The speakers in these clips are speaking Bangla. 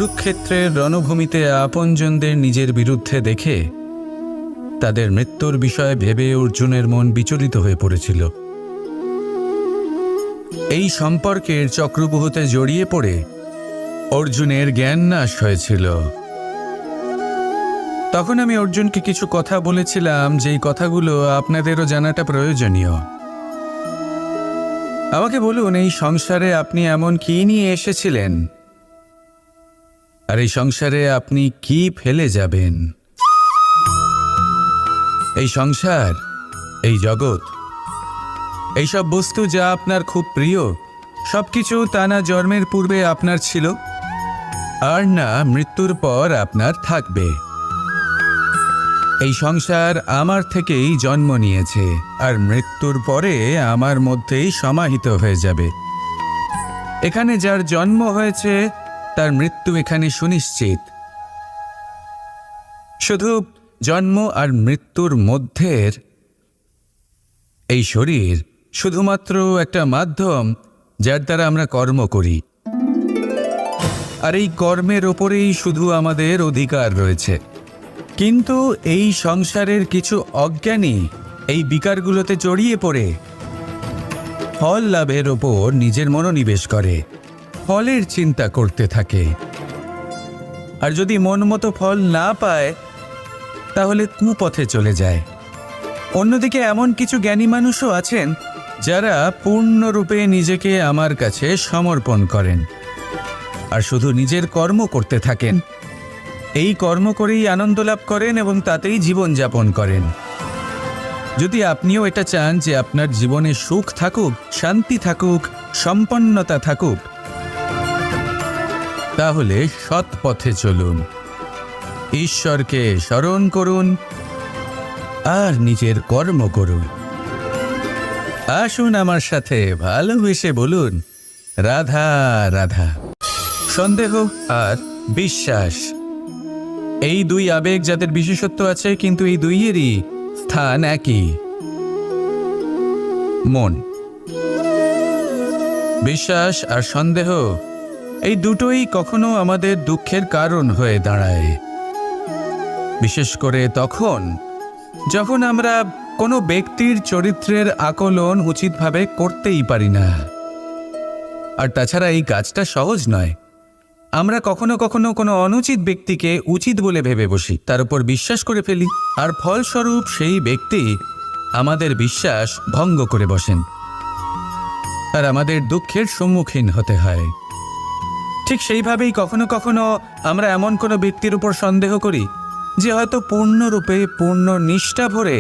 কুরুক্ষেত্রের রণভূমিতে আপনজনদের নিজের বিরুদ্ধে দেখে তাদের মৃত্যুর বিষয়ে ভেবে অর্জুনের মন বিচলিত হয়ে পড়েছিল। এই সম্পর্কের চক্রব্যূহতে জড়িয়ে পড়ে অর্জুনের জ্ঞান নাশ হয়েছিল। তখন আমি অর্জুনকে কিছু কথা বলেছিলাম, যেই কথাগুলো আপনাদেরও জানাটা প্রয়োজনীয়। আমাকে বলুন, এই সংসারে আপনি এমন কি নিয়ে এসেছিলেন, আর এই সংসারে আপনি কি ফেলে যাবেন? এই সংসার, এই জগৎ, এইসব বস্তু যা আপনার খুব প্রিয়, সবকিছু তা না জন্মের পূর্বে আপনার ছিল, আর না মৃত্যুর পর আপনার থাকবে। এই সংসার আমার থেকেই জন্ম নিয়েছে, আর মৃত্যুর পরে আমার মধ্যেই সমাহিত হয়ে যাবে। এখানে যার জন্ম হয়েছে তার মৃত্যু এখানে সুনিশ্চিত। শুধু জন্ম আর মৃত্যুর মধ্যের এই শরীর শুধুমাত্র একটা মাধ্যম, যার দ্বারা আমরা কর্ম করি, আর এই কর্মের ওপরেই শুধু আমাদের অধিকার রয়েছে। কিন্তু এই সংসারের কিছু অজ্ঞানী এই বিকারগুলোতে জড়িয়ে পড়ে ফল লাভের ওপর নিজের মনোনিবেশ করে, ফলের চিন্তা করতে থাকে, আর যদি মন মতো ফল না পায় তাহলে কুপথে চলে যায়। অন্যদিকে এমন কিছু জ্ঞানী মানুষও আছেন যারা পূর্ণরূপে নিজেকে আমার কাছে সমর্পণ করেন আর শুধু নিজের কর্ম করতে থাকেন। এই কর্ম করেই আনন্দ লাভ করেন এবং তাতেই জীবনযাপন করেন। যদি আপনিও এটা চান যে আপনার জীবনে সুখ থাকুক, শান্তি থাকুক, সম্পন্নতা থাকুক, তাহলে সৎ পথে চলুন, ঈশ্বরকে স্মরণ করুন আর নিজের কর্ম করুন। আসুন আমার সাথে ভালোবেসে বলুন, রাধা রাধা। সন্দেহ আর বিশ্বাস, এই দুই আবেগ যাদের বিশেষত্ব আছে, কিন্তু এই দুইয়েরই স্থান একই, মন। বিশ্বাস আর সন্দেহ এই দুটোই কখনো আমাদের দুঃখের কারণ হয়ে দাঁড়ায়, বিশেষ করে তখন যখন আমরা কোনো ব্যক্তির চরিত্রের আকলন উচিতভাবে করতেই পারি না। আর তাছাড়া এই কাজটা সহজ নয়। আমরা কখনো কখনো কোনো অনুচিত ব্যক্তিকে উচিত বলে ভেবে বসি, তার উপর বিশ্বাস করে ফেলি, আর ফলস্বরূপ সেই ব্যক্তি আমাদের বিশ্বাস ভঙ্গ করে বসেন, আর আমাদের দুঃখের সম্মুখীন হতে হয়। ঠিক সেইভাবেই কখনো কখনো আমরা এমন কোনো ব্যক্তির উপর সন্দেহ করি যে হয়তো পূর্ণরূপে পূর্ণ নিষ্ঠা ভরে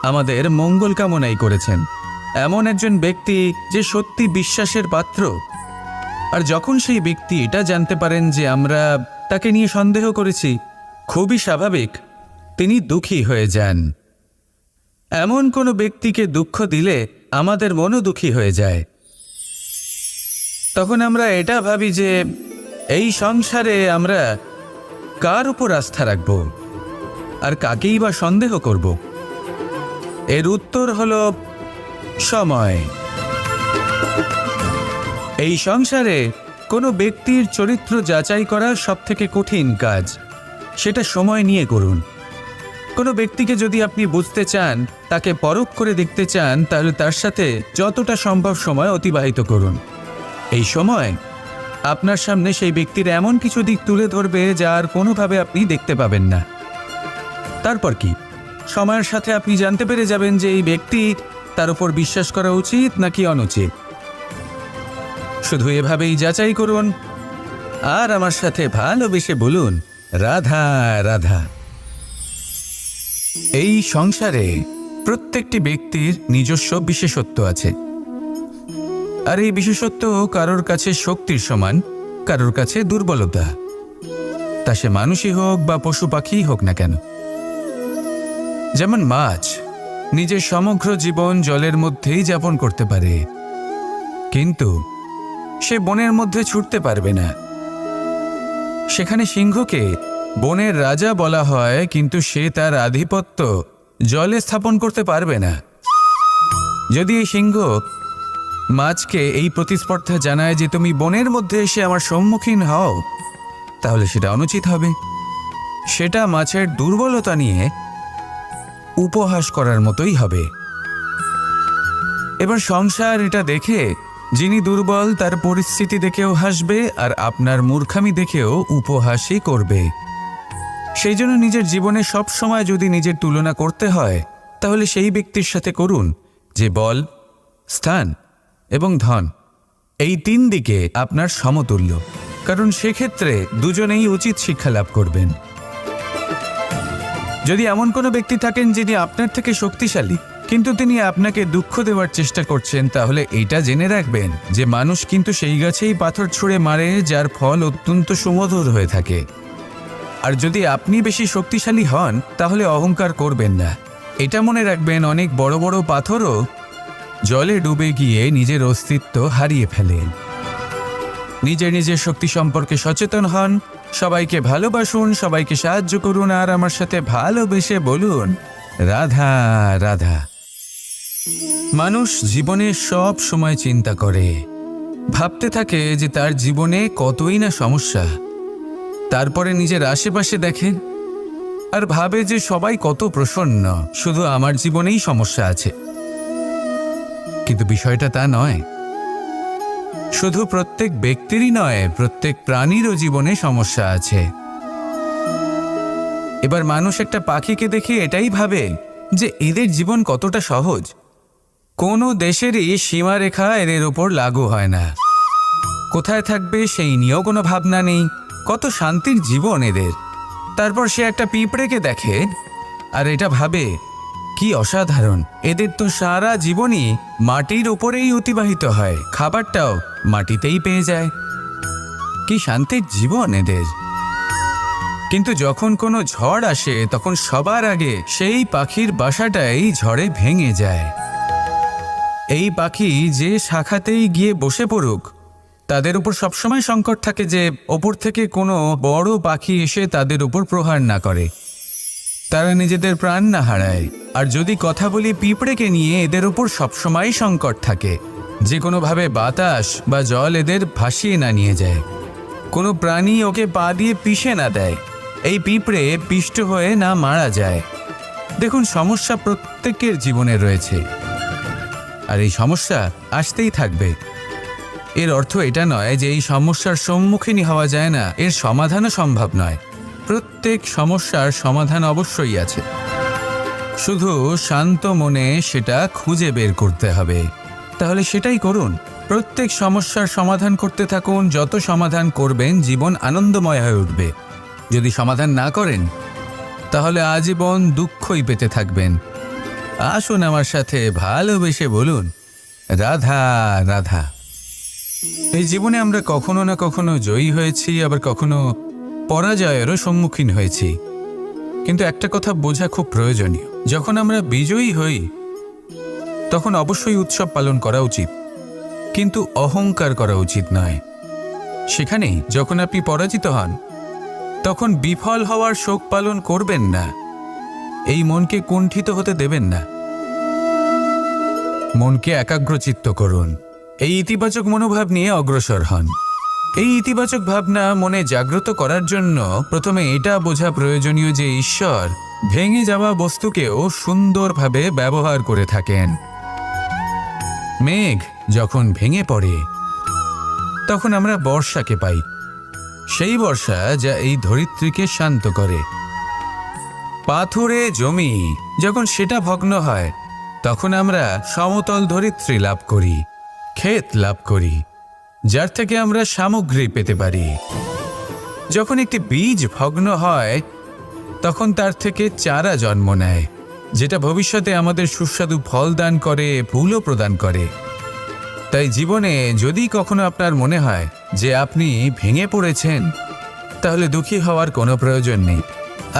আমাদের মঙ্গল কামনাই করেছেন, এমন একজন ব্যক্তি যে সত্যি বিশ্বাসের পাত্র। আর যখন সেই ব্যক্তি এটা জানতে পারেন যে আমরা তাকে নিয়ে সন্দেহ করেছি, খুবই স্বাভাবিক তিনি দুঃখী হয়ে যান। এমন কোনো ব্যক্তিকে দুঃখ দিলে আমাদের মনও দুঃখী হয়ে যায়। তখন আমরা এটা ভাবি যে এই সংসারে আমরা কার উপর আস্থা রাখব আর কাকেই বা সন্দেহ করব? এর উত্তর হলো সময়। এই সংসারে কোনো ব্যক্তির চরিত্র যাচাই করা সবথেকে কঠিন কাজ, সেটা সময় নিয়ে করুন। কোনো ব্যক্তিকে যদি আপনি বুঝতে চান, তাকে পরখ করে দেখতে চান, তাহলে তার সাথে যতটা সম্ভব সময় অতিবাহিত করুন। এই সময় আপনার সামনে সেই ব্যক্তির এমন কিছু দিক তুলে ধরবে যা আর কোনোভাবে আপনি দেখতে পাবেন না। তারপর কি, সময়ের সাথে আপনি জানতে পেরে যাবেন যে এই ব্যক্তি, তার উপর বিশ্বাস করা উচিত নাকি অনুচিত। শুধু এভাবেই যাচাই করুন আর আমার সাথে ভালোবেসে বলুন, রাধা রাধা। এই সংসারে প্রত্যেকটি ব্যক্তির নিজস্ব বিশেষত্ব আছে, আর এই বিশেষত্ব কারোর কাছে শক্তির সমান, কারোর কাছে দুর্বলতা, তা সে মানুষই হোক বা পশু পাখিই হোক না কেন। যেমন মাছ নিজের সমগ্র জীবন জলের মধ্যেই যাপন করতে পারে, কিন্তু সে বনের মধ্যে ছুটতে পারবে না। সেখানে সিংহকে বনের রাজা বলা হয়, কিন্তু সে তার আধিপত্য জলে স্থাপন করতে পারবে না। যদি এই সিংহ মাছকে এই প্রতিস্পর্ধা জানায় যে তুমি বনের মধ্যে এসে আমার সম্মুখীন হও, তাহলে সেটা অনুচিত হবে। সেটা মাছের দুর্বলতা নিয়ে উপহাস করার মতোই হবে। এবার সংসার এটা দেখে যিনি দুর্বল তার পরিস্থিতি দেখেও হাসবে আর আপনার মূর্খামি দেখেও উপহাসই করবে। সেই জন্য নিজের জীবনে সব সময় যদি নিজের তুলনা করতে হয় তাহলে সেই ব্যক্তির সাথে করুন যে বল, স্থান এবং ধন এই 3 দিকে আপনার সমতুল্য, কারণ সেক্ষেত্রে দুজনেই উচিত শিক্ষা লাভ করবেন। যদি এমন কোনো ব্যক্তি থাকেন যিনি আপনার থেকে শক্তিশালী কিন্তু তিনি আপনাকে দুঃখ দেওয়ার চেষ্টা করছেন, তাহলে এটা জেনে রাখবেন যে মানুষ কিন্তু সেই গাছেই পাথর ছুঁড়ে মারে যার ফল অত্যন্ত সুমধুর হয়ে থাকে। আর যদি আপনি বেশি শক্তিশালী হন তাহলে অহংকার করবেন না। এটা মনে রাখবেন, অনেক বড় বড় পাথরও জলে ডুবে গিয়ে নিজের অস্তিত্ব হারিয়ে ফেলেন। নিজের শক্তি সম্পর্কে সচেতন হন, সবাইকে ভালোবাসুন, সবাইকে সাহায্য করুন আর আমার সাথে ভালোবেসে বলুন রাধা রাধা। মানুষ জীবনে সব সময় চিন্তা করে, ভাবতে থাকে যে তার জীবনে কতই না সমস্যা। তারপরে নিজের আশেপাশে দেখে আর ভাবে যে সবাই কত প্রসন্ন, শুধু আমার জীবনেই সমস্যা আছে। কিন্তু বিষয়টা তা নয়। শুধু প্রত্যেক ব্যক্তিরই নয়, প্রত্যেক প্রাণীরও জীবনে সমস্যা আছে। এবার মানুষ একটা পাখিকে দেখে এটাই ভাবে যে এদের জীবন কতটা সহজ। কোনো দেশেরই সীমারেখা এদের ওপর লাগু হয় না। কোথায় থাকবে সেই নিয়েও কোনো ভাবনা নেই, কত শান্তির জীবন এদের। তারপর সে একটা পিঁপড়েকে দেখে আর এটা ভাবে কি অসাধারণ, এদের তো সারা জীবনই মাটির উপরেই অতিবাহিত হয়, খাবারটাও মাটিতেই পেয়ে যায়, কি শান্তির জীবন এদের। কিন্তু যখন কোনো ঝড় আসে তখন সবার আগে সেই পাখির বাসাটাই ঝড়ে ভেঙে যায়। এই পাখি যে শাখাতেই গিয়ে বসে পড়ুক, তাদের উপর সবসময় সংকট থাকে যে ওপর থেকে কোনো বড় পাখি এসে তাদের উপর প্রহার না করে, তারা নিজেদের প্রাণ না হারায়। আর যদি কথা বলি পিঁপড়েকে নিয়ে, এদের উপর সবসময় সংকট থাকে যে কোনোভাবে বাতাস বা জল এদের ভাসিয়ে না নিয়ে যায়, কোনো প্রাণী ওকে পা দিয়ে পিষে না দেয়, এই পিঁপড়ে পিষ্ট হয়ে না মারা যায়। দেখুন, সমস্যা প্রত্যেকের জীবনে রয়েছে আর এই সমস্যা আসতেই থাকবে। এর অর্থ এটা নয় যে এই সমস্যার সম্মুখীন হওয়া যায় না, এর সমাধানও সম্ভব নয়। প্রত্যেক সমস্যার সমাধান অবশ্যই আছে, শুধু শান্ত মনে সেটা খুঁজে বের করতে হবে। তাহলে সেটাই করুন, প্রত্যেক সমস্যার সমাধান করতে থাকুন। যত সমাধান করবেন জীবন আনন্দময় হয়ে উঠবে। যদি সমাধান না করেন তাহলে আজীবন দুঃখই পেতে থাকবেন। আসুন আমার সাথে ভালোবেসে বলুন রাধা রাধা। এই জীবনে আমরা কখনো না কখনো জয়ী হয়েছি, আবার কখনো পরাজয়েরও সম্মুখীন হয়েছি। কিন্তু একটা কথা বোঝা খুব প্রয়োজনীয়, যখন আমরা বিজয়ী হই তখন অবশ্যই উৎসব পালন করা উচিত, কিন্তু অহংকার করা উচিত নয়। সেখানেই যখন আপনি পরাজিত হন তখন বিফল হওয়ার শোক পালন করবেন না, এই মনকে কুণ্ঠিত হতে দেবেন না। মনকে একাগ্রচিত্ত করুন, এই ইতিবাচক মনোভাব নিয়ে অগ্রসর হন। এই ইতিবাচক ভাবনা মনে জাগ্রত করার জন্য প্রথমে এটা বোঝা প্রয়োজনীয় যে ঈশ্বর ভেঙে যাওয়া বস্তুকেও সুন্দরভাবে ব্যবহার করে থাকেন। মেঘ যখন ভেঙে পড়ে তখন আমরা বর্ষাকে পাই, সেই বর্ষা যা এই ধরিত্রীকে শান্ত করে। পাথুরে জমি যখন সেটা ভগ্ন হয় তখন আমরা সমতল ধরিত্রী লাভ করি, ক্ষেত লাভ করি, যার থেকে আমরা সামগ্রী পেতে পারি। যখন একটি বীজ ভগ্ন হয় তখন তার থেকে চারা জন্ম নেয়, যেটা ভবিষ্যতে আমাদের সুস্বাদু ফল দান করে, ফুলও প্রদান করে। তাই জীবনে যদি কখনো আপনার মনে হয় যে আপনি ভেঙে পড়েছেন, তাহলে দুঃখী হওয়ার কোনো প্রয়োজন নেই।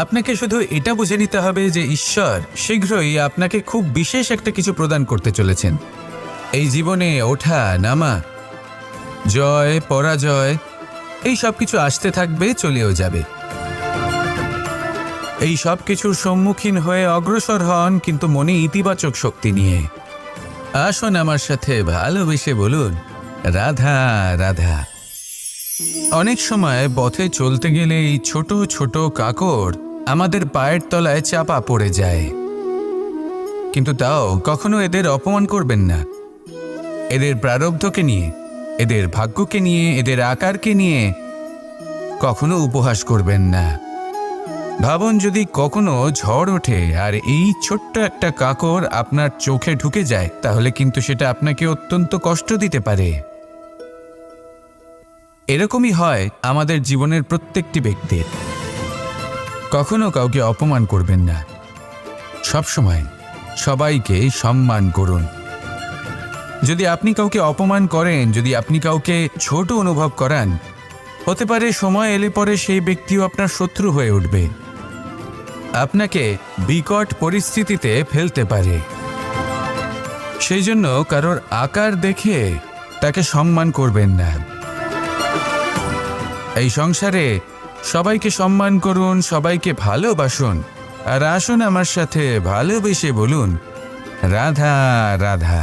আপনাকে শুধু এটা বুঝে নিতে হবে যে ঈশ্বর শীঘ্রই আপনাকে খুব বিশেষ একটা কিছু প্রদান করতে চলেছেন। এই জীবনে ওঠা নামা, জয় পরাজয়, এই সব কিছু আসতে থাকবে, চলেও যাবে। এই সব কিছুর সম্মুখীন হয়ে অগ্রসর হন, কিন্তু মনে ইতিবাচক শক্তি নিয়ে। আসুন আমার সাথে ভালোবেসে বলুন রাধা রাধা। অনেক সময় পথে চলতে গেলে এই ছোট ছোট কাকড় আমাদের পায়ের তলায় চাপা পড়ে যায়, কিন্তু তাও কখনো এদের অপমান করবেন না। এদের প্রারব্ধকে নিয়ে, এদের ভাগ্যকে নিয়ে, এদের আকারকে নিয়ে কখনো উপহাস করবেন না। ভাবুন, যদি কখনো ঝড় ওঠে আর এই ছোট্ট একটা কাকড় আপনার চোখে ঢুকে যায়, তাহলে কিন্তু সেটা আপনাকে অত্যন্ত কষ্ট দিতে পারে। এরকমই হয় আমাদের জীবনের প্রত্যেকটি ব্যক্তির। কখনো কাউকে অপমান করবেন না, সবসময় সবাইকে সম্মান করুন। যদি আপনি কাউকে অপমান করেন, যদি আপনি কাউকে ছোট অনুভব করান, হতে পারে সময় এলে পরে সেই ব্যক্তিও আপনার শত্রু হয়ে উঠবে, আপনাকে বিকট পরিস্থিতিতে ফেলতে পারে। সেই জন্য কারোর আকার দেখে তাকে সম্মান করবেন না। এই সংসারে সবাইকে সম্মান করুন, সবাইকে ভালোবাসুন, আর আসুন আমার সাথে ভালোবেসে বলুন, রাধা রাধা।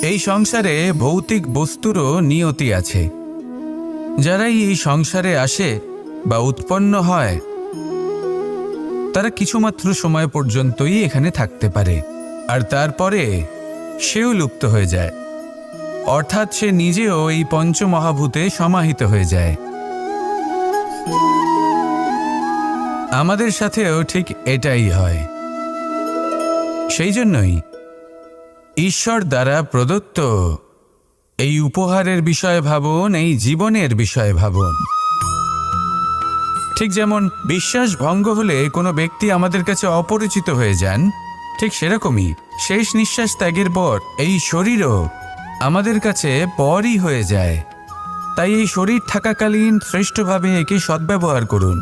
এই সংসারে ভৌতিক বস্তুরও নিয়তি আছে। যারাই এই সংসারে আসে বা উৎপন্ন হয়, তারা কিছুমাত্র সময় পর্যন্তই এখানে থাকতে পারে, আর তারপরে সেও লুপ্ত হয়ে যায়, অর্থাৎ সে নিজেও এই পঞ্চমহাভূতে সমাহিত হয়ে যায়। আমাদের সাথেও ঠিক এটাই হয়। সেই জন্যই ঈশ্বর দ্বারা প্রদত্ত এই উপহারের বিষয়ে ভাবুন, এই জীবনের বিষয়ে ভাবুন। ঠিক যেমন বিশ্বাস ভঙ্গ হলে কোনো ব্যক্তি আমাদের কাছে অপরিচিত হয়ে যান, ঠিক সেরকমই শেষ নিঃশ্বাস ত্যাগের পর এই শরীরও আমাদের কাছে পরই হয়ে যায়। তাই এই শরীর থাকাকালীন শ্রেষ্ঠভাবে একে সদ্ব্যবহার করুন,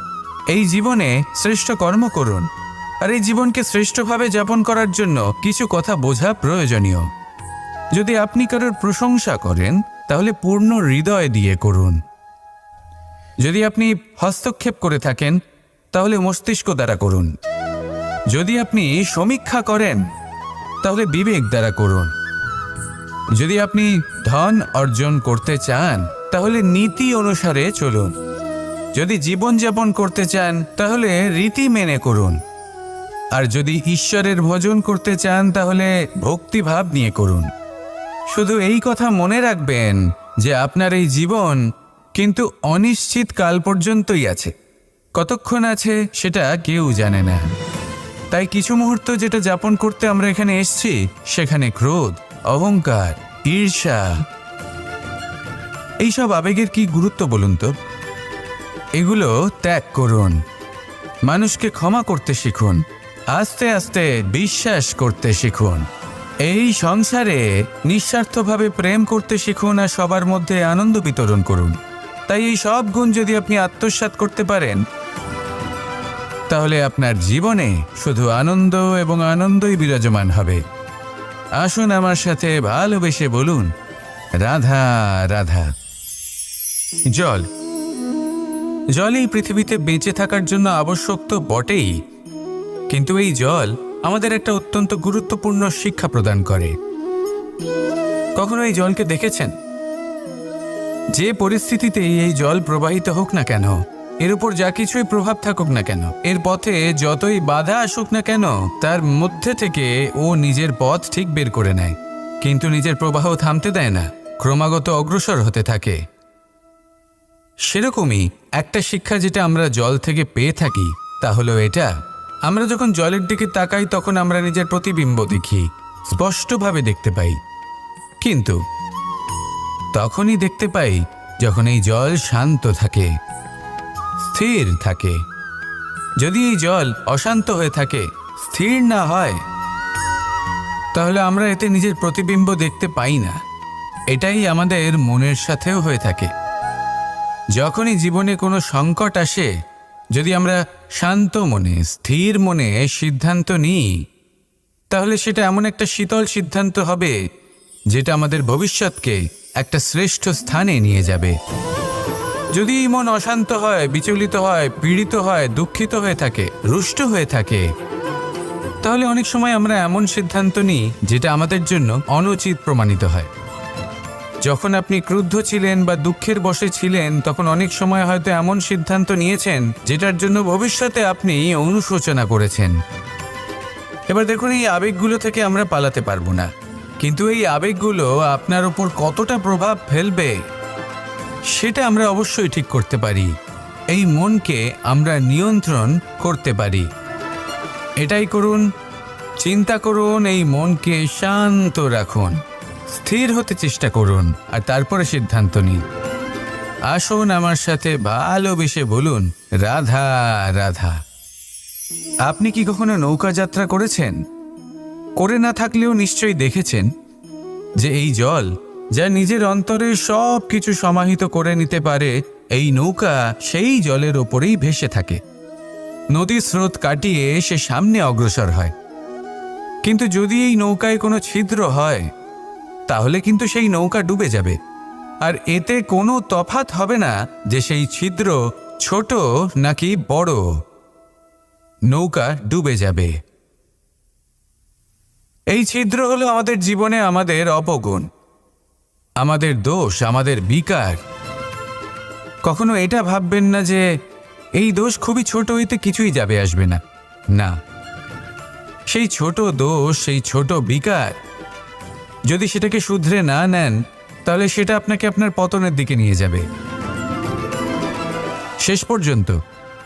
এই জীবনে শ্রেষ্ঠ কর্ম করুন। আর এই জীবনকে শ্রেষ্ঠভাবে যাপন করার জন্য কিছু কথা বোঝা প্রয়োজনীয়। যদি আপনি কারোর প্রশংসা করেন, তাহলে পূর্ণ হৃদয় দিয়ে করুন। যদি আপনি হস্তক্ষেপ করে থাকেন, তাহলে মস্তিষ্ক দ্বারা করুন। যদি আপনি সমীক্ষা করেন, তাহলে বিবেক দ্বারা করুন। যদি আপনি ধন অর্জন করতে চান, তাহলে নীতি অনুসারে চলুন। যদি জীবনযাপন করতে চান, তাহলে রীতি মেনে করুন। আর যদি ঈশ্বরের ভজন করতে চান, তাহলে ভক্তিভাব নিয়ে করুন। শুধু এই কথা মনে রাখবেন যে আপনার এই জীবন কিন্তু অনিশ্চিত কাল পর্যন্তই আছে। কতক্ষণ আছে সেটা কেউ জানে না। তাই কিছু মুহূর্ত যেটা যাপন করতে আমরা এখানে এসেছি, সেখানে ক্রোধ, অহংকার, ঈর্ষা, এইসব আবেগের কি গুরুত্ব বলুন তো? এগুলো ত্যাগ করুন। মানুষকে ক্ষমা করতে শিখুন, আস্তে আস্তে বিশ্বাস করতে শিখুন। এই সংসারে নিঃস্বার্থভাবে প্রেম করতে শিখুন, আর সবার মধ্যে আনন্দ বিতরণ করুন। তাই এই সব গুণ যদি আপনি আত্মসাৎ করতে পারেন, তাহলে আপনার জীবনে শুধু আনন্দ এবং আনন্দই বিরাজমান হবে। আসুন আমার সাথে ভালোবেসে বলুন, রাধা রাধা। জল জল এই পৃথিবীতে বেঁচে থাকার জন্য আবশ্যক তো বটেই, কিন্তু এই জল আমাদের একটা অত্যন্ত গুরুত্বপূর্ণ শিক্ষা প্রদান করে। কখনো এই জলকে দেখেছেন? যে পরিস্থিতিতেই এই জল প্রবাহিত হোক না কেন, এর উপর যা কিছুই প্রভাব থাকুক না কেন, এর পথে যতই বাধা আসুক না কেন, তার মধ্যে থেকে ও নিজের পথ ঠিক বের করে নেয়, কিন্তু নিজের প্রবাহ থামতে দেয় না, ক্রমাগত অগ্রসর হতে থাকে। সেরকমই একটা শিক্ষা যেটা আমরা জল থেকে পেয়ে থাকি, তা হলো এটা: আমরা যখন জলের দিকে তাকাই, তখন আমরা নিজের প্রতিবিম্ব দেখি, স্পষ্টভাবে দেখতে পাই। কিন্তু তখনই দেখতে পাই যখন এই জল শান্ত থাকে, স্থির থাকে। যদি এই জল অশান্ত হয়ে থাকে, স্থির না হয়, তাহলে আমরা এতে নিজের প্রতিবিম্ব দেখতে পাই না। এটাই আমাদের মনের সাথেও হয়ে থাকে। যখনই জীবনে কোনো সংকট আসে, যদি আমরা শান্ত মনে, স্থির মনে সিদ্ধান্ত নিই, তাহলে সেটা এমন একটা শীতল সিদ্ধান্ত হবে যেটা আমাদের ভবিষ্যৎকে একটা শ্রেষ্ঠ স্থানে নিয়ে যাবে। যদি মন অশান্ত হয়, বিচলিত হয়, পীড়িত হয়, দুঃখিত হয়ে থাকে, রুষ্ট হয়ে থাকে, তাহলে অনেক সময় আমরা এমন সিদ্ধান্ত নিই যেটা আমাদের জন্য অনুচিত প্রমাণিত হয়। যখন আপনি ক্রুদ্ধ ছিলেন বা দুঃখের বশে ছিলেন, তখন অনেক সময় হয়তো এমন সিদ্ধান্ত নিয়েছেন যেটার জন্য ভবিষ্যতে আপনি অনুশোচনা করেছেন। এবার দেখুন, এই আবেগগুলো থেকে আমরা পালাতে পারবো না, কিন্তু এই আবেগগুলো আপনার উপর কতটা প্রভাব ফেলবে সেটা আমরা অবশ্যই ঠিক করতে পারি। এই মনকে আমরা নিয়ন্ত্রণ করতে পারি। এটাই করুন, চিন্তা করুন, এই মনকে শান্ত রাখুন, স্থির হতে চেষ্টা করুন, আর তারপরে সিদ্ধান্ত নিন। আসুন আমার সাথে ভালোবেসে বলুন, রাধা রাধা। আপনি কি কখনো নৌকা যাত্রা করেছেন? করে না থাকলেও নিশ্চয়ই দেখেছেন যে এই জল যা নিজের অন্তরে সব কিছু সমাহিত করে নিতে পারে, এই নৌকা সেই জলের ওপরেই ভেসে থাকে। নদীর স্রোত কাটিয়ে সে সামনে অগ্রসর হয়। কিন্তু যদি এই নৌকায় কোনো ছিদ্র হয়, তাহলে কিন্তু সেই নৌকা ডুবে যাবে। আর এতে কোনো তফাৎ হবে না যে সেই ছিদ্র ছোট নাকি বড়, নৌকা ডুবে যাবে। এই ছিদ্র হলো আমাদের জীবনে আমাদের অপগুণ, আমাদের দোষ, আমাদের বিকার। কখনো এটা ভাববেন না যে এই দোষ খুবই ছোট, এতে কিছুই যাবে আসবে না। না, সেই ছোট দোষ, সেই ছোট বিকার যদি সেটাকে শুধরে না নেন, তাহলে সেটা আপনাকে আপনার পতনের দিকে নিয়ে যাবে। শেষ পর্যন্ত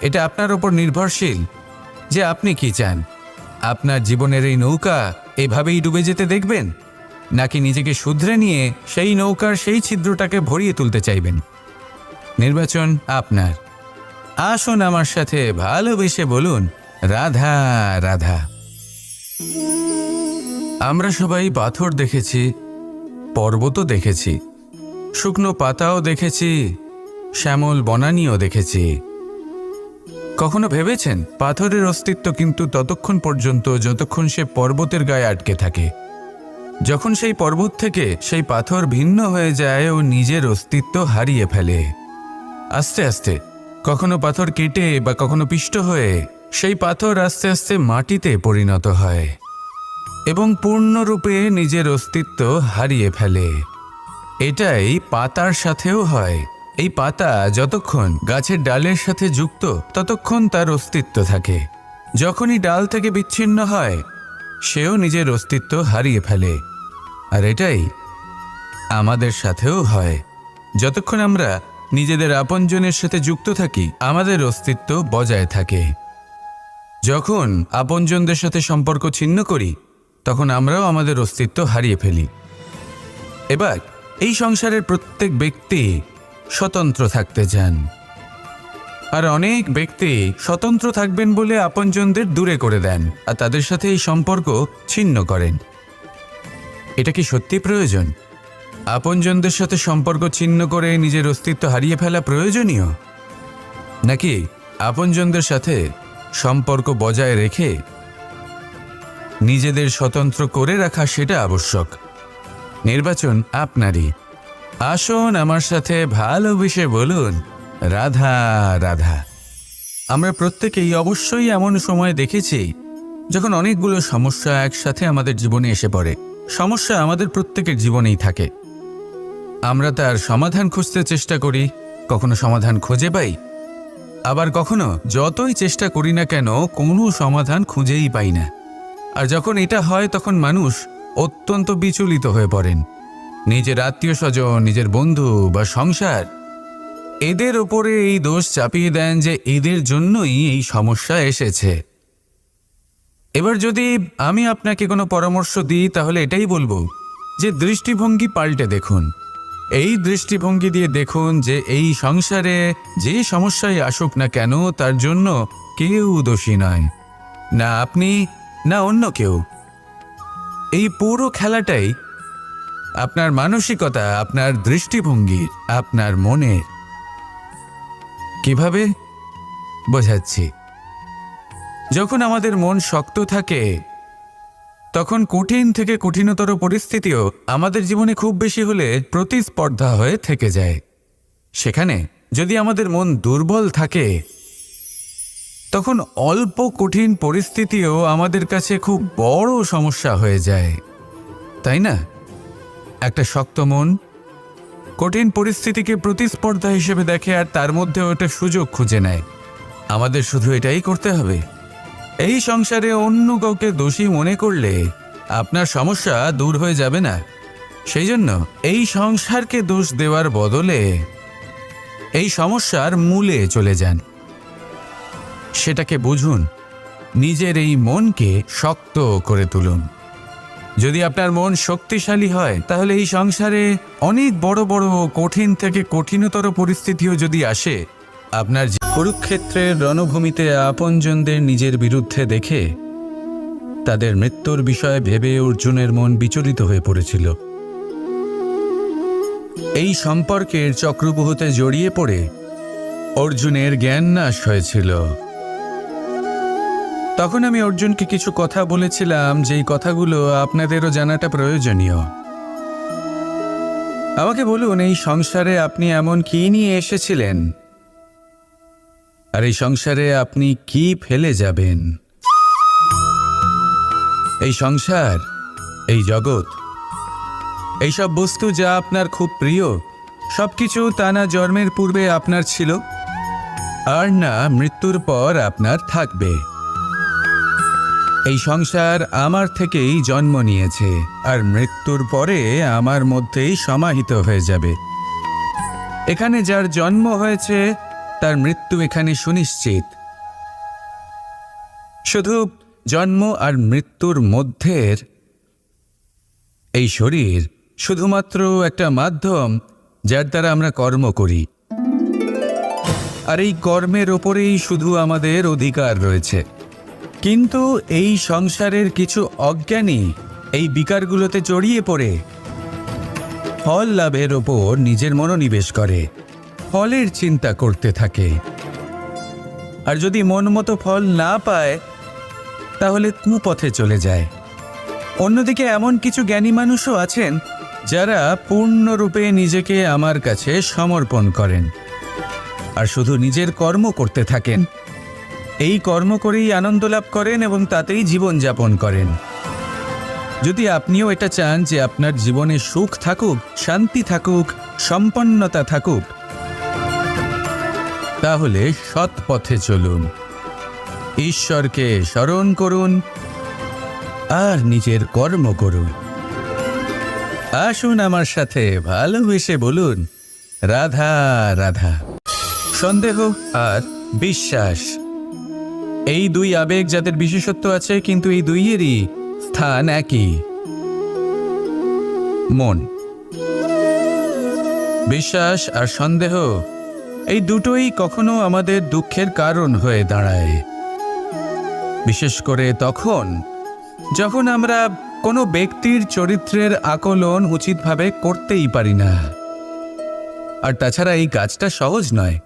এটা আপনার ওপর নির্ভরশীল যে আপনি কি চান। আপনার জীবনের এই নৌকা এভাবেই ডুবে যেতে দেখবেন, নাকি নিজেকে শুধরে নিয়ে সেই নৌকার সেই ছিদ্রটাকে ভরিয়ে তুলতে চাইবেন? নির্বাচন আপনার। আসুন আমার সাথে ভালোবেসে বলুন, রাধা রাধা। আমরা সবাই পাথর দেখেছি, পর্বতও দেখেছি, শুকনো পাতাও দেখেছি, শ্যামল বনানীও দেখেছি। কখনো ভেবেছেন পাথরের অস্তিত্ব কিন্তু ততক্ষণ পর্যন্ত যতক্ষণ সে পর্বতের গায়ে আটকে থাকে। যখন সেই পর্বত থেকে সেই পাথর ভিন্ন হয়ে যায় ও নিজের অস্তিত্ব হারিয়ে ফেলে। আস্তে আস্তে কখনো পাথর কেটে বা কখনো পিষ্ট হয়ে সেই পাথর আস্তে আস্তে মাটিতে পরিণত হয় এবং পূর্ণরূপে নিজের অস্তিত্ব হারিয়ে ফেলে। এটাই পাতার সাথেও হয়। এই পাতা যতক্ষণ গাছের ডালের সাথে যুক্ত ততক্ষণ তার অস্তিত্ব থাকে। যখনই ডাল থেকে বিচ্ছিন্ন হয়, সেও নিজের অস্তিত্ব হারিয়ে ফেলে। আর এটাই আমাদের সাথেও হয়। যতক্ষণ আমরা নিজেদের আপনজনের সাথে যুক্ত থাকি, আমাদের অস্তিত্ব বজায় থাকে। যখন আপনজনদের সাথে সম্পর্ক ছিন্ন করি, তখন আমরাও আমাদের অস্তিত্ব হারিয়ে ফেলি। এবার এই সংসারের প্রত্যেক ব্যক্তি স্বতন্ত্র থাকতে চান, আর অনেক ব্যক্তি স্বতন্ত্র থাকবেন বলে আপনজনদের দূরে করে দেন আর তাদের সাথে এই সম্পর্ক ছিন্ন করেন। এটা কি সত্যি প্রয়োজন? আপনজনদের সাথে সম্পর্ক ছিন্ন করে নিজের অস্তিত্ব হারিয়ে ফেলা প্রয়োজনীয়, নাকি আপনজনদের সাথে সম্পর্ক বজায় রেখে নিজেদের স্বতন্ত্র করে রাখা সেটা আবশ্যক? নির্বাচন আপনারই। আসুন আমার সাথে ভালোবেসে বলুন, রাধা রাধা। আমরা প্রত্যেকেই অবশ্যই এমন সময় দেখেছি যখন অনেকগুলো সমস্যা একসাথে আমাদের জীবনে এসে পড়ে। সমস্যা আমাদের প্রত্যেকের জীবনেই থাকে। আমরা তার সমাধান খুঁজতে চেষ্টা করি, কখনো সমাধান খুঁজে পাই, আবার কখনো যতই চেষ্টা করি না কেন কোনো সমাধান খুঁজেই পাই না। আর যখন এটা হয়, তখন মানুষ অত্যন্ত বিচলিত হয়ে পড়েন। নিজের আত্মীয় স্বজন, নিজের বন্ধু বা সংসার, এদের ওপরে এই দোষ চাপিয়ে দেন যে এদের জন্যই এই সমস্যা এসেছে। এবার যদি আমি আপনাকে কোনো পরামর্শ দিই, তাহলে এটাই বলবো যে দৃষ্টিভঙ্গি পাল্টে দেখুন। এই দৃষ্টিভঙ্গি দিয়ে দেখুন যে এই সংসারে যে সমস্যায় আসুক না কেন, তার জন্য কেউ দোষী নয়, না আপনি না অন্য কেউ। এই পুরো খেলাটাই আপনার মানসিকতা, আপনার দৃষ্টিভঙ্গির, আপনার মনের। কিভাবে বোঝাচ্ছি? যখন আমাদের মন শক্ত থাকে, তখন কঠিন থেকে কঠিনতর পরিস্থিতিও আমাদের জীবনে খুব বেশি হলে প্রতিস্পর্ধা হয়ে থেকে যায়। সেখানে যদি আমাদের মন দুর্বল থাকে, তখন অল্প কঠিন পরিস্থিতিও আমাদের কাছে খুব বড় সমস্যা হয়ে যায়, তাই না? একটা শক্ত মন কঠিন পরিস্থিতিকে প্রতিস্পর্ধা হিসেবে দেখে আর তার মধ্যে ওটা সুযোগ খুঁজে নেয়। আমাদের শুধু এটাই করতে হবে। এই সংসারে অন্য কাউকে দোষী মনে করলে আপনার সমস্যা দূর হয়ে যাবে না। সেই জন্য এই সংসারকে দোষ দেওয়ার বদলে এই সমস্যার মূলে চলে যান, সেটাকে বুঝুন, নিজের এই মনকে শক্ত করে তুলুন। যদি আপনার মন শক্তিশালী হয় তাহলে এই সংসারে অনেক বড় বড় কঠিন থেকে কঠিনতর পরিস্থিতিও যদি আসে, আপনার কুরুক্ষেত্রের রণভূমিতে আপনজনদের নিজের বিরুদ্ধে দেখে তাদের মৃত্যুর বিষয়ে ভেবে অর্জুনের মন বিচলিত হয়ে পড়েছিল। এই সম্পর্কের চক্রব্যূহতে জড়িয়ে পড়ে অর্জুনের জ্ঞান নাশ হয়েছিল। তখন আমি অর্জুনকে কিছু কথা বলেছিলাম, যেই কথাগুলো আপনাদেরও জানাটা প্রয়োজনীয়। আমাকে বলুন, এই সংসারে আপনি এমন কি নিয়ে এসেছিলেন, আর এই সংসারে আপনি কি ফেলে যাবেন? এই সংসার, এই জগৎ, এইসব বস্তু যা আপনার খুব প্রিয়, সবকিছু তা না জন্মের পূর্বে আপনার ছিল, আর না মৃত্যুর পর আপনার থাকবে। এই সংসার আমার থেকেই জন্ম নিয়েছে, আর মৃত্যুর পরে আমার মধ্যেই সমাহিত হয়ে যাবে। এখানে যার জন্ম হয়েছে তার মৃত্যু এখানে সুনিশ্চিত। শুধু জন্ম আর মৃত্যুর মধ্যের এই শরীর শুধুমাত্র একটা মাধ্যম, যার দ্বারা আমরা কর্ম করি, আর এই কর্মের ওপরেই শুধু আমাদের অধিকার রয়েছে। কিন্তু এই সংসারের কিছু অজ্ঞানী এই বিকারগুলোতে জড়িয়ে পড়ে ফল লাভের ওপর নিজের মনোনিবেশ করে, ফলের চিন্তা করতে থাকে, আর যদি মন মতো ফল না পায় তাহলে কুপথে চলে যায়। অন্যদিকে এমন কিছু জ্ঞানী মানুষও আছেন যারা পূর্ণরূপে নিজেকে আমার কাছে সমর্পণ করেন আর শুধু নিজের কর্ম করতে থাকেন। এই কর্ম করেই আনন্দ লাভ করেন এবং তাতেই জীবনযাপন করেন। যদি আপনিও এটা চান যে আপনার জীবনে সুখ থাকুক, শান্তি থাকুক, সম্পন্নতা থাকুক, তাহলে সৎ পথে চলুন, ঈশ্বরকে স্মরণ করুন আর নিজের কর্ম করুন। আসুন আমার সাথে ভালোবেসে বলুন, রাধা রাধা। সন্দেহ আর বিশ্বাস, এই দুই আবেগ যাদের বিশেষত্ব আছে, কিন্তু এই দুইয়েরই স্থান একই, মন। বিশ্বাস আর সন্দেহ এই দুটোই কখনো আমাদের দুঃখের কারণ হয়ে দাঁড়ায়, বিশেষ করে তখন যখন আমরা কোনো ব্যক্তির চরিত্রের আকলন উচিতভাবে করতেই পারি না। আর তাছাড়া এই কাজটা সহজ নয়।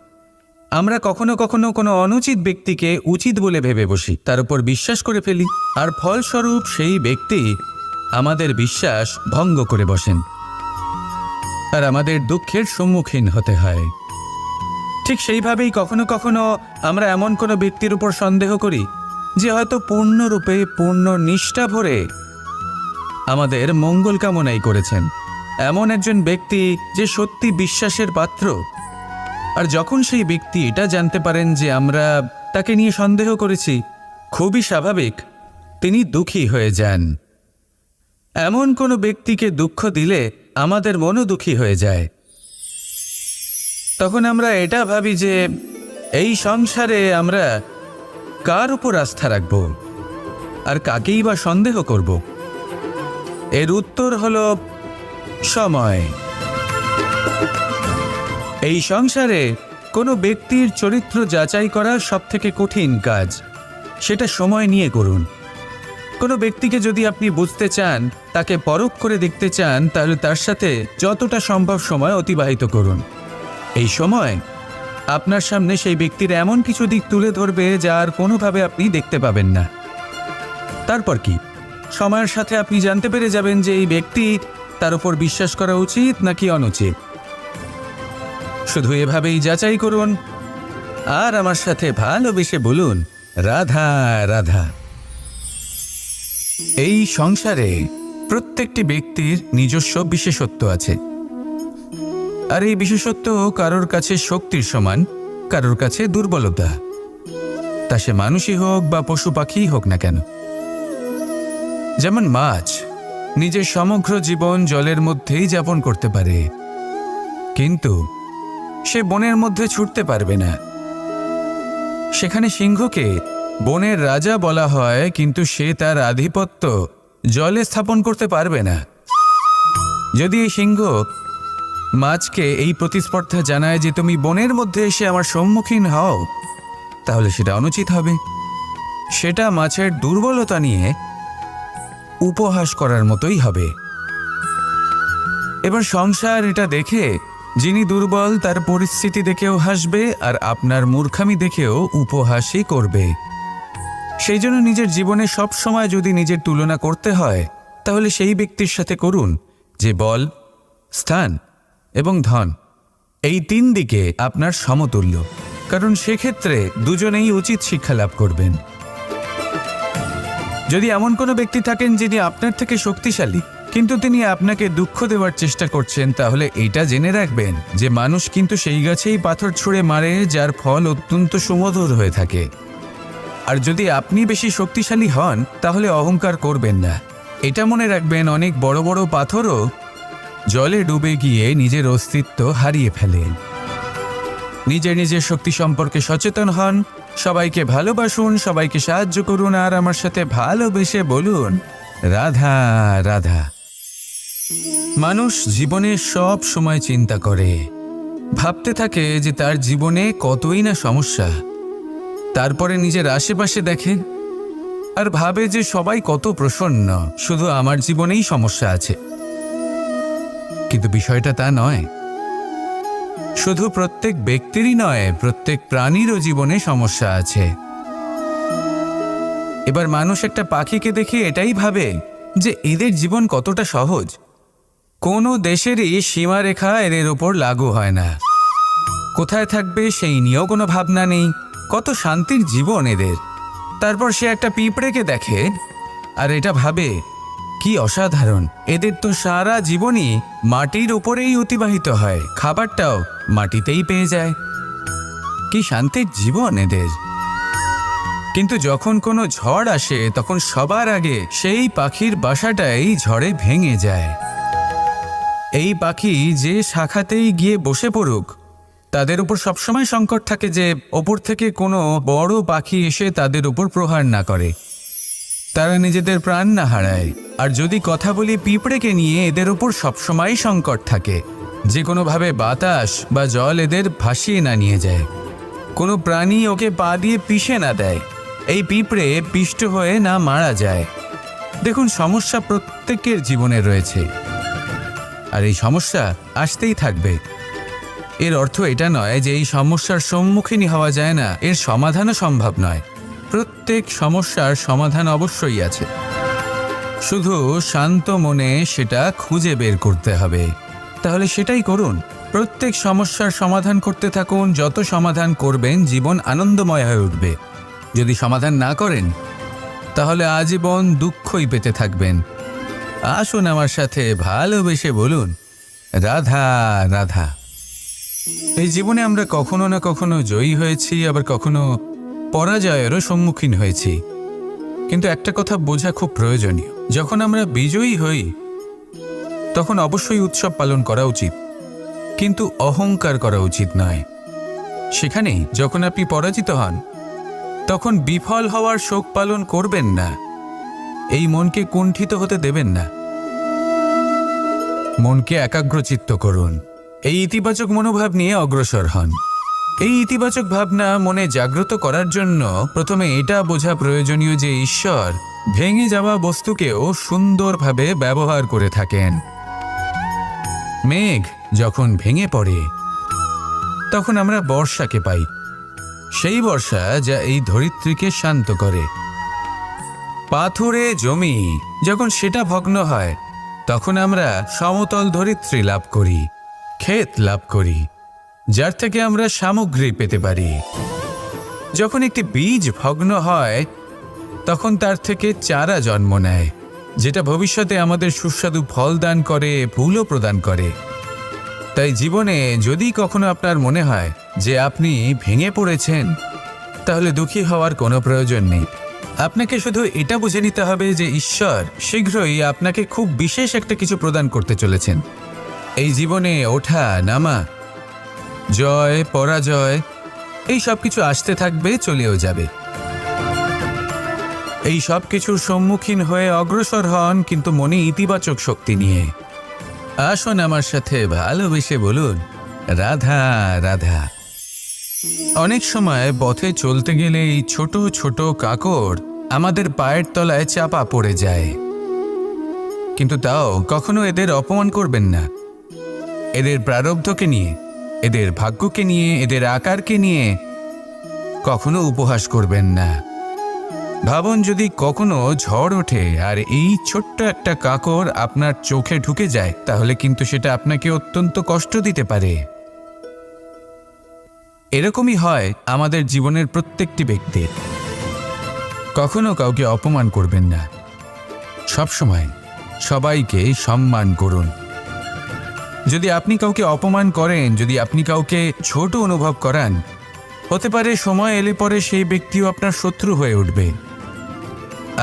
আমরা কখনো কখনো কোনো অনুচিত ব্যক্তিকে উচিত বলে ভেবে বসি, তার উপর বিশ্বাস করে ফেলি, আর ফলস্বরূপ সেই ব্যক্তি আমাদের বিশ্বাস ভঙ্গ করে বসেন, আর আমাদের দুঃখের সম্মুখীন হতে হয়। ঠিক সেইভাবেই কখনো কখনো আমরা এমন কোনো ব্যক্তির উপর সন্দেহ করি যে হয়তো পূর্ণরূপে পূর্ণ নিষ্ঠা ভরে আমাদের মঙ্গল কামনাই করেছেন, এমন একজন ব্যক্তি যে সত্যি বিশ্বাসের পাত্র। আর যখন সেই ব্যক্তি এটা জানতে পারেন যে আমরা তাকে নিয়ে সন্দেহ করেছি, খুবই স্বাভাবিক তিনি দুঃখী হয়ে যান। এমন কোনো ব্যক্তিকে দুঃখ দিলে আমাদের মনও দুঃখী হয়ে যায়। তখন আমরা এটা ভাবি যে এই সংসারে আমরা কার উপর আস্থা রাখব আর কাকেই বা সন্দেহ করব? এর উত্তর হলো সময়। এই সংসারে কোনো ব্যক্তির চরিত্র যাচাই করা সবথেকে কঠিন কাজ, সেটা সময় নিয়ে করুন। কোনো ব্যক্তিকে যদি আপনি বুঝতে চান, তাকে পরখ করে দেখতে চান, তাহলে তার সাথে যতটা সম্ভব সময় অতিবাহিত করুন। এই সময় আপনার সামনে সেই ব্যক্তির এমন কিছু দিক তুলে ধরবে যা আর কোনোভাবে আপনি দেখতে পাবেন না। তারপর কি, সময়ের সাথে আপনি জানতে পেরে যাবেন যে এই ব্যক্তি, তার উপর বিশ্বাস করা উচিত নাকি অনুচিত। শুধু এভাবেই যাচাই করুন আর আমার সাথে ভালোবেসে বলুন, রাধা রাধা। এই সংসারে প্রত্যেকটি ব্যক্তির নিজস্ব বিশেষত্ব আছে। আর এই বিশেষত্ব কারোর কাছে শক্তির সমান, কারোর কাছে দুর্বলতা, তা সে মানুষই হোক বা পশু পাখিই হোক না কেন। যেমন মাছ নিজের সমগ্র জীবন জলের মধ্যেই যাপন করতে পারে, কিন্তু সে বনের মধ্যে ছুটতে পারবে না। সেখানে সিংহকে বনের রাজা বলা হয়, কিন্তু সে তার আধিপত্য জলে স্থাপন করতে পারবে না। যদি এই সিংহ মাছকে এই প্রতিস্পর্ধা জানায় যে তুমি বনের মধ্যে এসে আমার সম্মুখীন হও, তাহলে সেটা অনুচিত হবে। সেটা মাছের দুর্বলতা নিয়ে উপহাস করার মতোই হবে। এবার সংসার এটা দেখে যিনি দুর্বল তার পরিস্থিতি দেখেও হাসবে, আর আপনার মূর্খামি দেখেও উপহাসই করবে। সেই জন্য নিজের জীবনে সব সময় যদি নিজের তুলনা করতে হয়, তাহলে সেই ব্যক্তির সাথে করুন যে বল, স্থান এবং ধন এই 3 দিকে আপনার সমতুল্য, কারণ সেক্ষেত্রে দুজনেই উচিত শিক্ষা লাভ করবেন। যদি এমন কোনো ব্যক্তি থাকেন যিনি আপনার থেকে শক্তিশালী, কিন্তু তিনি আপনাকে দুঃখ দেওয়ার চেষ্টা করছেন, তাহলে এটা জেনে রাখবেন যে মানুষ কিন্তু সেই গাছেই পাথর ছুঁড়ে মারে যার ফল অত্যন্ত সুমধুর হয়ে থাকে। আর যদি আপনি বেশি শক্তিশালী হন, তাহলে অহংকার করবেন না। এটা মনে রাখবেন, অনেক বড় বড় পাথরও জলে ডুবে গিয়ে নিজের অস্তিত্ব হারিয়ে ফেলেন। নিজের নিজের শক্তি সম্পর্কে সচেতন হন, সবাইকে ভালোবাসুন, সবাইকে সাহায্য করুন, আর আমার সাথে ভালোবেসে বলুন রাধা রাধা। মানুষ জীবনে সব সময় চিন্তা করে, ভাবতে থাকে যে তার জীবনে কতই না সমস্যা। তারপরে নিজের আশেপাশে দেখে আর ভাবে যে সবাই কত প্রসন্ন, শুধু আমার জীবনেই সমস্যা আছে। কিন্তু বিষয়টা তা নয়। শুধু প্রত্যেক ব্যক্তিরই নয়, প্রত্যেক প্রাণীরও জীবনে সমস্যা আছে। এবার মানুষ একটা পাখিকে দেখে এটাই ভাবে যে এদের জীবন কতটা সহজ। কোনো দেশেরই সীমারেখা এদের ওপর লাগু হয় না। কোথায় থাকবে সেই নিয়েও কোনো ভাবনা নেই, কত শান্তির জীবন এদের। তারপর সে একটা পিঁপড়েকে দেখে আর এটা ভাবে কি অসাধারণ, এদের তো সারা জীবনই মাটির উপরেই অতিবাহিত হয়, খাবারটাও মাটিতেই পেয়ে যায়, কি শান্তির জীবন এদের। কিন্তু যখন কোনো ঝড় আসে, তখন সবার আগে সেই পাখির বাসাটাই ঝড়ে ভেঙে যায়। এই পাখি যে শাখাতেই গিয়ে বসে পড়ুক, তাদের উপর সবসময় সংকট থাকে যে ওপর থেকে কোনো বড় পাখি এসে তাদের উপর প্রহার না করে, তারা নিজেদের প্রাণ না হারায়। আর যদি কথা বলি পিঁপড়েকে নিয়ে, এদের উপর সবসময় সংকট থাকে যে কোনোভাবে বাতাস বা জল এদের ভাসিয়ে না নিয়ে যায়, কোনো প্রাণী ওকে পা দিয়ে পিষে না দেয়, এই পিঁপড়ে পিষ্ট হয়ে না মারা যায়। দেখুন, সমস্যা প্রত্যেকের জীবনে রয়েছে, আর এই সমস্যা আসতেই থাকবে। এর অর্থ এটা নয় যে এই সমস্যার সম্মুখীন হওয়া যায় না, এর সমাধানও সম্ভব নয়। প্রত্যেক সমস্যার সমাধান অবশ্যই আছে, শুধু শান্ত মনে সেটা খুঁজে বের করতে হবে। তাহলে সেটাই করুন, প্রত্যেক সমস্যার সমাধান করতে থাকুন। যত সমাধান করবেন জীবন আনন্দময় হয়ে উঠবে। যদি সমাধান না করেন, তাহলে আজীবন দুঃখই পেতে থাকবেন। আসুন আমার সাথে ভালোবেসে বলুন রাধা রাধা। এই জীবনে আমরা কখনো না কখনো জয়ী হয়েছি, আবার কখনো পরাজয়েরও সম্মুখীন হয়েছি। কিন্তু একটা কথা বোঝা খুব প্রয়োজনীয়, যখন আমরা বিজয়ী হই তখন অবশ্যই উৎসব পালন করা উচিত, কিন্তু অহংকার করা উচিত নয়। সেখানেই যখন আপনি পরাজিত হন, তখন বিফল হওয়ার শোক পালন করবেন না। এই মনকে কুণ্ঠিত হতে দেবেন না, মনকে একাগ্রচিত্ত করুন। এই ইতিবাচক মনোভাব নিয়ে অগ্রসর হন। এই ইতিবাচক ভাবনা মনে জাগ্রত করার জন্য প্রথমে এটা বোঝা প্রয়োজনীয় যে ঈশ্বর ভেঙে যাওয়া বস্তুকেও সুন্দরভাবে ব্যবহার করে থাকেন। মেঘ যখন ভেঙে পড়ে, তখন আমরা বর্ষাকে পাই, সেই বর্ষা যা এই ধরিত্রীকে শান্ত করে। পাথুরে জমি যখন সেটা ভগ্ন হয়, তখন আমরা সমতল ধরিত্রী লাভ করি, ক্ষেত লাভ করি, যার থেকে আমরা সামগ্রী পেতে পারি। যখন একটি বীজ ভগ্ন হয়, তখন তার থেকে চারা জন্ম নেয়, যেটা ভবিষ্যতে আমাদের সুস্বাদু ফল দান করে, ফুলও প্রদান করে। তাই জীবনে যদি কখনো আপনার মনে হয় যে আপনি ভেঙে পড়েছেন, তাহলে দুঃখী হওয়ার কোনো প্রয়োজন নেই। আপনাকে শুধু এটা বুঝে নিতে হবে যে ঈশ্বর শীঘ্রই আপনাকে খুব বিশেষ একটা কিছু প্রদান করতে চলেছেন। এই জীবনে ওঠা নামা, জয় পরাজয়, এই সব কিছু আসতে থাকবে, চলেও যাবে। এই সব কিছুর সম্মুখীন হয়ে অগ্রসর হন, কিন্তু মনে ইতিবাচক শক্তি নিয়ে। আসুন আমার সাথে ভালোবেসে বলুন, রাধা রাধা। অনেক সময় পথে চলতে গেলে এই ছোট ছোট কাকড় আমাদের পায়ের তলায় চাপা পড়ে যায়, কিন্তু তাও কখনো এদের অপমান করবেন না। এদের প্রারব্ধকে নিয়ে, এদের ভাগ্যকে নিয়ে, এদের আকারকে নিয়ে কখনো উপহাস করবেন না। ভাবুন, যদি কখনো ঝড় ওঠে আর এই ছোট্ট একটা কাকড় আপনার চোখে ঢুকে যায়, তাহলে কিন্তু সেটা আপনাকে অত্যন্ত কষ্ট দিতে পারে। এরকমই হয় আমাদের জীবনের প্রত্যেকটি ব্যক্তির। কখনো কাউকে অপমান করবেন না, সবসময় সবাইকে সম্মান করুন। যদি আপনি কাউকে অপমান করেন, যদি আপনি কাউকে ছোট অনুভব করান, হতে পারে সময় এলে পরে সেই ব্যক্তিও আপনার শত্রু হয়ে উঠবে,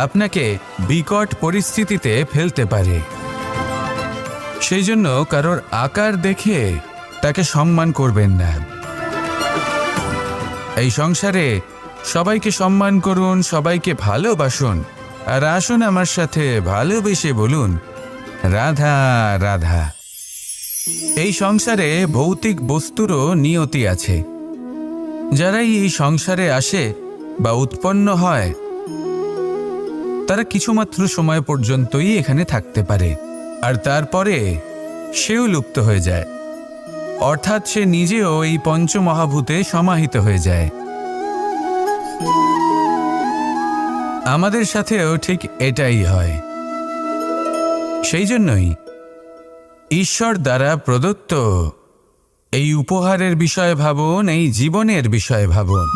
আপনাকে বিকট পরিস্থিতিতে ফেলতে পারে। সেই জন্য কারোর আকার দেখে তাকে সম্মান করবেন না। এই সংসারে সবাইকে সম্মান করুন, সবাইকে ভালোবাসুন, আর আসুন আমার সাথে ভালোবেসে বলুন, রাধা রাধা। এই সংসারে ভৌতিক বস্তুরও নিয়তি আছে। যারাই এই সংসারে আসে বা উৎপন্ন হয়, তারা কিছুমাত্র সময় পর্যন্তই এখানে থাকতে পারে, আর তারপরে সেও লুপ্ত হয়ে যায়, অর্থাৎ সে নিজেও এই পঞ্চমহাভূতে সমাহিত হয়ে যায়। আমাদের সাথেও ঠিক এটাই হয়। সেই জন্যই ঈশ্বর দ্বারা প্রদত্ত এই উপহারের বিষয়ে ভাবুন, এই জীবনের বিষয়ে ভাবুন।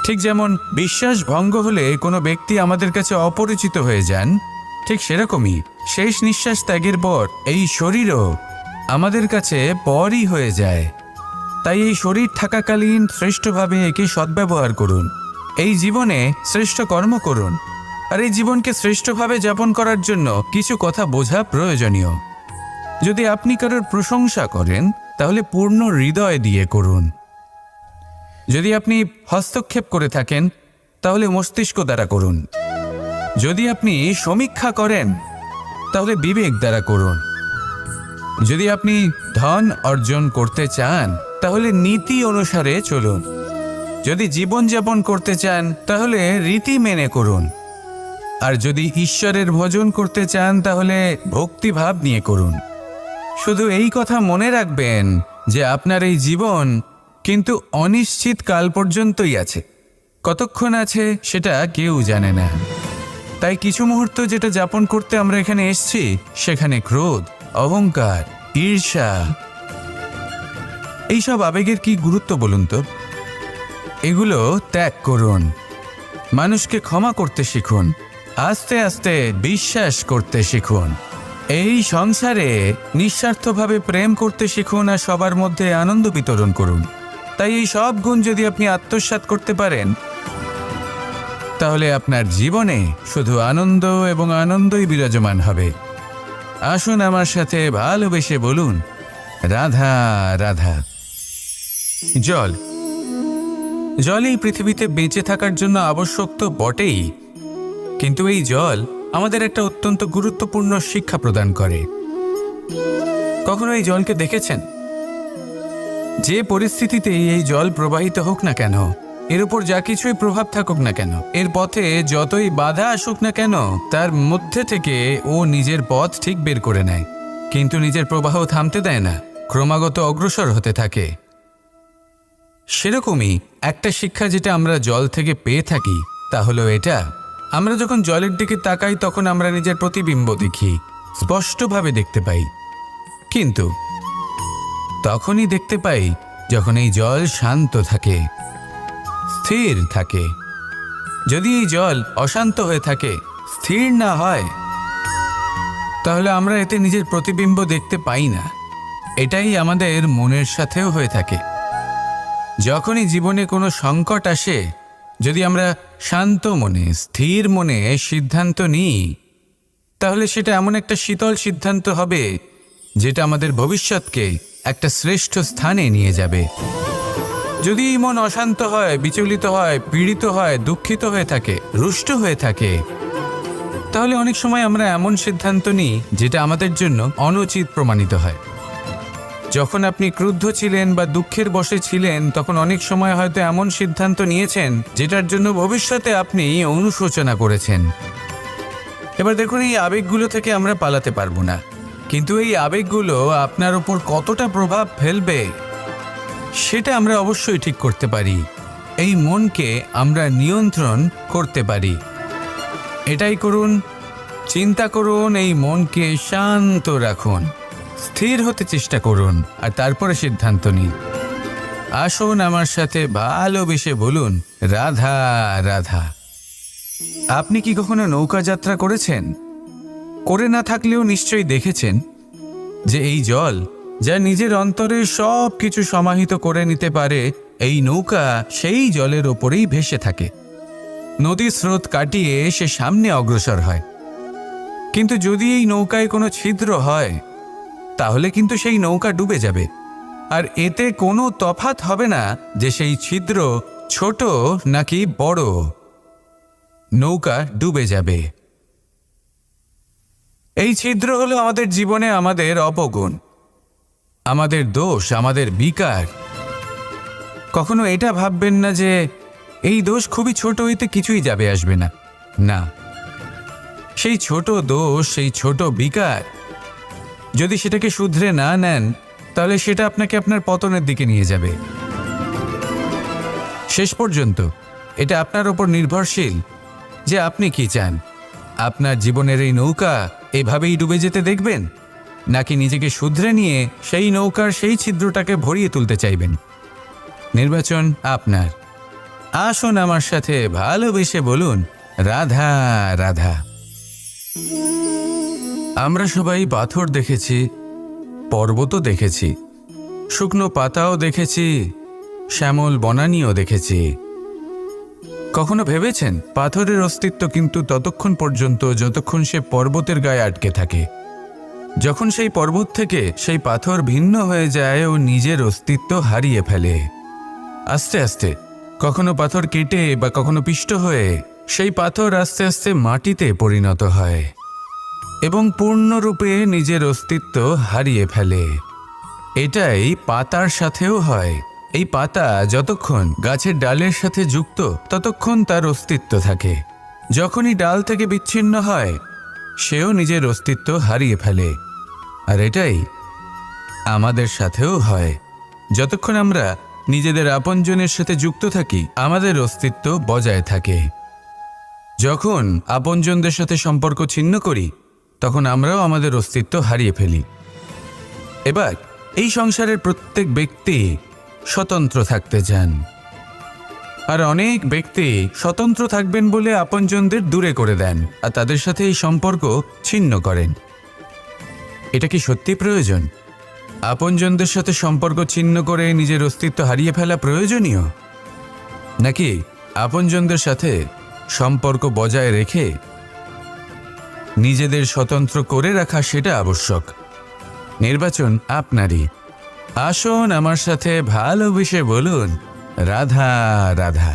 ঠিক যেমন বিশ্বাস ভঙ্গ হলে কোনো ব্যক্তি আমাদের কাছে অপরিচিত হয়ে যান, ঠিক সেরকমই শেষ নিঃশ্বাস ত্যাগের পর এই শরীরও আমাদের কাছে পরই হয়ে যায়। তাই এই শরীর থাকাকালীন শ্রেষ্ঠভাবে একে সদ্ব্যবহার করুন, এই জীবনে শ্রেষ্ঠ কর্ম করুন। আর এই জীবনকে শ্রেষ্ঠভাবে যাপন করার জন্য কিছু কথা বোঝা প্রয়োজনীয়। যদি আপনি কারোর প্রশংসা করেন, তাহলে পূর্ণ হৃদয় দিয়ে করুন। যদি আপনি হস্তক্ষেপ করে থাকেন, তাহলে মস্তিষ্ক দ্বারা করুন। যদি আপনি সমীক্ষা করেন, তাহলে বিবেক দ্বারা করুন। যদি আপনি ধন অর্জন করতে চান, তাহলে নীতি অনুসারে চলুন। যদি জীবনযাপন করতে চান, তাহলে রীতি মেনে করুন। আর যদি ঈশ্বরের ভজন করতে চান, তাহলে ভক্তিভাব নিয়ে করুন। শুধু এই কথা মনে রাখবেন যে আপনার এই জীবন কিন্তু অনিশ্চিত কাল পর্যন্তই আছে। কতক্ষণ আছে সেটা কেউ জানে না। তাই কিছু মুহূর্ত যেটা যাপন করতে আমরা এখানে এসেছি, সেখানে ক্রোধ, অহংকার, ঈর্ষা, এইসব আবেগের কি গুরুত্ব বলুন তো? এগুলো ত্যাগ করুন। মানুষকে ক্ষমা করতে শিখুন, আস্তে আস্তে বিশ্বাস করতে শিখুন। এই সংসারে নিঃস্বার্থভাবে প্রেম করতে শিখুন, আর সবার মধ্যে আনন্দ বিতরণ করুন। তাই এই সব গুণ যদি আপনি আত্মসাৎ করতে পারেন, তাহলে আপনার জীবনে শুধু আনন্দ এবং আনন্দই বিরাজমান হবে। আসুন আমার সাথে ভালোবেসে বলুন, রাধা রাধা। জল জল এই পৃথিবীতে বেঁচে থাকার জন্য আবশ্যক তো বটেই, কিন্তু এই জল আমাদের একটা অত্যন্ত গুরুত্বপূর্ণ শিক্ষা প্রদান করে। কখনো এই জলকে দেখেছেন? যে পরিস্থিতিতেই এই জল প্রবাহিত হোক না কেন, এর উপর যা কিছুই প্রভাব থাকুক না কেন, এর পথে যতই বাধা আসুক না কেন, তার মধ্যে থেকে ও নিজের পথ ঠিক বের করে নেয়, কিন্তু নিজের প্রবাহ থামতে দেয় না, ক্রমাগত অগ্রসর হতে থাকে। সেরকমই একটা শিক্ষা যেটা আমরা জল থেকে পেয়ে থাকি, তা হলো এটা: আমরা যখন জলের দিকে তাকাই, তখন আমরা নিজের প্রতিবিম্ব দেখি, স্পষ্টভাবে দেখতে পাই। কিন্তু তখনই দেখতে পাই যখন এই জল শান্ত থাকে, স্থির থাকে। যদি এই জল অশান্ত হয়ে থাকে, স্থির না হয়, তাহলে আমরা এতে নিজের প্রতিবিম্ব দেখতে পাই না। এটাই আমাদের মনের সাথেও হয়ে থাকে। যখনই জীবনে কোনো সংকট আসে, যদি আমরা শান্ত মনে, স্থির মনে সিদ্ধান্ত নিই, তাহলে সেটা এমন একটা শীতল সিদ্ধান্ত হবে যেটা আমাদের ভবিষ্যৎকে একটা শ্রেষ্ঠ স্থানে নিয়ে যাবে। যদি মন অশান্ত হয়, বিচলিত হয়, পীড়িত হয়, দুঃখিত হয়ে থাকে, রুষ্ট হয়ে থাকে, তাহলে অনেক সময় আমরা এমন সিদ্ধান্ত নিই যেটা আমাদের জন্য অনুচিত প্রমাণিত হয়। যখন আপনি ক্রুদ্ধ ছিলেন বা দুঃখের বশে ছিলেন, তখন অনেক সময় হয়তো এমন সিদ্ধান্ত নিয়েছেন যেটার জন্য ভবিষ্যতে আপনি অনুশোচনা করেছেন। এবার দেখুন, এই আবেগগুলো থেকে আমরা পালাতে পারবো না, কিন্তু এই আবেগগুলো আপনার উপর কতটা প্রভাব ফেলবে সেটা আমরা অবশ্যই ঠিক করতে পারি। এই মনকে আমরা নিয়ন্ত্রণ করতে পারি। এটাই করুন, চিন্তা করুন, এই মনকে শান্ত রাখুন, স্থির হতে চেষ্টা করুন, আর তারপরে সিদ্ধান্ত নিন। আসুন আমার সাথে ভালোবেসে বলুন, রাধা রাধা। আপনি কি কখনো নৌকা যাত্রা করেছেন? করে না থাকলেও নিশ্চয়ই দেখেছেন যে এই জল, যা নিজের অন্তরে সব কিছু সমাহিত করে নিতে পারে, এই নৌকা সেই জলের ওপরেই ভেসে থাকে। নদীর স্রোত কাটিয়ে সে সামনে অগ্রসর হয়। কিন্তু যদি এই নৌকায় কোনো ছিদ্র হয়, তাহলে কিন্তু সেই নৌকা ডুবে যাবে। আর এতে কোনো তফাৎ হবে না যে সেই ছিদ্র ছোট নাকি বড়, নৌকা ডুবে যাবে। এই ছিদ্র হলো আমাদের জীবনে আমাদের অপগুণ, আমাদের দোষ, আমাদের বিকার। কখনো এটা ভাববেন না যে এই দোষ খুবই ছোট, এতে কিছুই যাবে আসবে না। না, সেই ছোট দোষ, সেই ছোট বিকার, যদি সেটাকে শুধরে না নেন, তাহলে সেটা আপনাকে আপনার পতনের দিকে নিয়ে যাবে। শেষ পর্যন্ত এটা আপনার ওপর নির্ভরশীল যে আপনি কি চান। আপনার জীবনের এই নৌকা এভাবেই ডুবে যেতে দেখবেন, নাকি নিজেকে শুধরে নিয়ে সেই নৌকার সেই ছিদ্রটাকে ভরিয়ে তুলতে চাইবেন? নির্বাচন আপনার। আসুন আমার সাথে ভালোবেসে বলুন, রাধা রাধা। আমরা সবাই পাথর দেখেছি, পর্বতও দেখেছি, শুকনো পাতাও দেখেছি, শ্যামল বনানীও দেখেছি। কখনো ভেবেছেন পাথরের অস্তিত্ব কিন্তু ততক্ষণ পর্যন্ত যতক্ষণ সে পর্বতের গায়ে আটকে থাকে। যখন সেই পর্বত থেকে সেই পাথর ভিন্ন হয়ে যায় ও নিজের অস্তিত্ব হারিয়ে ফেলে, আস্তে আস্তে কখনো পাথর কেটে বা কখনো পিষ্ট হয়ে সেই পাথর আস্তে আস্তে মাটিতে পরিণত হয় এবং পূর্ণরূপে নিজের অস্তিত্ব হারিয়ে ফেলে। এটাই পাতার সাথেও হয়। এই পাতা যতক্ষণ গাছের ডালের সাথে যুক্ত, ততক্ষণ তার অস্তিত্ব থাকে। যখনই ডাল থেকে বিচ্ছিন্ন হয়, সেও নিজের অস্তিত্ব হারিয়ে ফেলে। আর এটাই আমাদের সাথেও হয়। যতক্ষণ আমরা নিজেদের আপনজনের সাথে যুক্ত থাকি, আমাদের অস্তিত্ব বজায় থাকে। যখন আপনজনদের সাথে সম্পর্ক ছিন্ন করি, তখন আমরাও আমাদের অস্তিত্ব হারিয়ে ফেলি। এবার এই সংসারের প্রত্যেক ব্যক্তি স্বতন্ত্র থাকতে চান, আর অনেক ব্যক্তি স্বতন্ত্র থাকবেন বলে আপনজনদের দূরে করে দেন আর তাদের সাথে এই সম্পর্ক ছিন্ন করেন। এটা কি সত্যি প্রয়োজন? আপনজনদের সাথে সম্পর্ক ছিন্ন করে নিজের অস্তিত্ব হারিয়ে ফেলা প্রয়োজনীয়, নাকি আপনজনদের সাথে সম্পর্ক বজায় রেখে নিজেদের স্বতন্ত্র করে রাখা সেটা আবশ্যক? নির্বাচন আপনারই। আসুন আমার সাথে ভালোবেসে বলুন, রাধা রাধা।